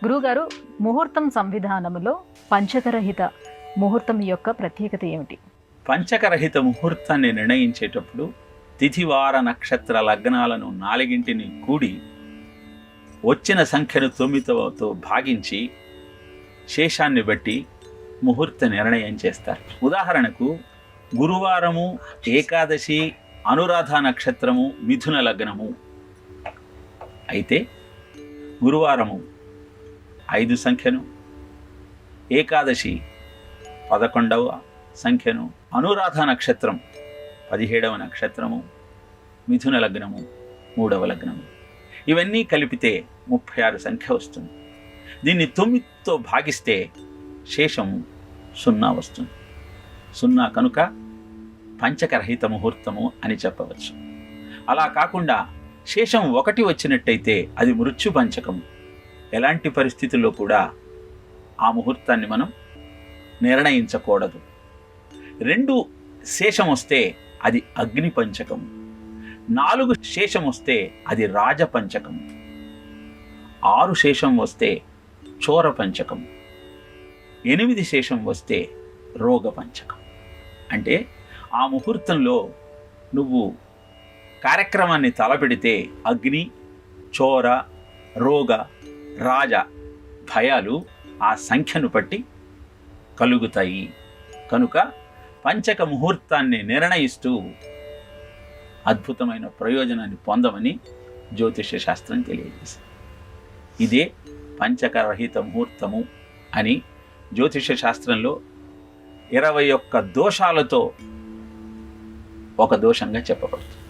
గురువుగారు, ముహూర్తం సంవిధానములో పంచకరహిత ముహూర్తం యొక్క ప్రత్యేకత ఏమిటి? పంచకరహిత ముహూర్తాన్ని నిర్ణయించేటప్పుడు తిథివార నక్షత్ర లగ్నాలను 4 కూడి వచ్చిన సంఖ్యను 9తో భాగించి శేషాన్ని బట్టి ముహూర్త నిర్ణయం చేస్తారు. ఉదాహరణకు గురువారము, ఏకాదశి, అనురాధ నక్షత్రము, మిథున లగ్నము అయితే గురువారము 5 సంఖ్యను, ఏకాదశి 11వ సంఖ్యను, అనురాధ నక్షత్రం 17వ నక్షత్రము, మిథున లగ్నము 3వ లగ్నము, ఇవన్నీ కలిపితే 36 సంఖ్య వస్తుంది. దీన్ని 9తో భాగిస్తే శేషము 0 వస్తుంది. 0 కనుక పంచకరహిత ముహూర్తము అని చెప్పవచ్చు. అలా కాకుండా శేషం 1 వచ్చినట్టయితే అది మృత్యు పంచకము. ఎలాంటి పరిస్థితుల్లో కూడా ఆ ముహూర్తాన్ని మనం నిర్ణయించకూడదు. 2 శేషం వస్తే అది అగ్ని పంచకం, 4 శేషం వస్తే అది రాజ పంచకం, 6 శేషం వస్తే చోర పంచకం, 8 శేషం వస్తే రోగ పంచకం. అంటే ఆ ముహూర్తంలో నువ్వు కార్యక్రమాన్ని తలపెడితే అగ్ని, చోర, రోగ, రాజ భయాలు ఆ సంఖ్యను బట్టి కలుగుతాయి. కనుక పంచక ముహూర్తాన్ని నిర్ణయిస్తూ అద్భుతమైన ప్రయోజనాన్ని పొందమని జ్యోతిష శాస్త్రం తెలియజేసింది. ఇదే పంచకరహిత ముహూర్తము అని జ్యోతిష శాస్త్రంలో 21 దోషాలతో ఒక దోషంగా చెప్పబడుతుంది.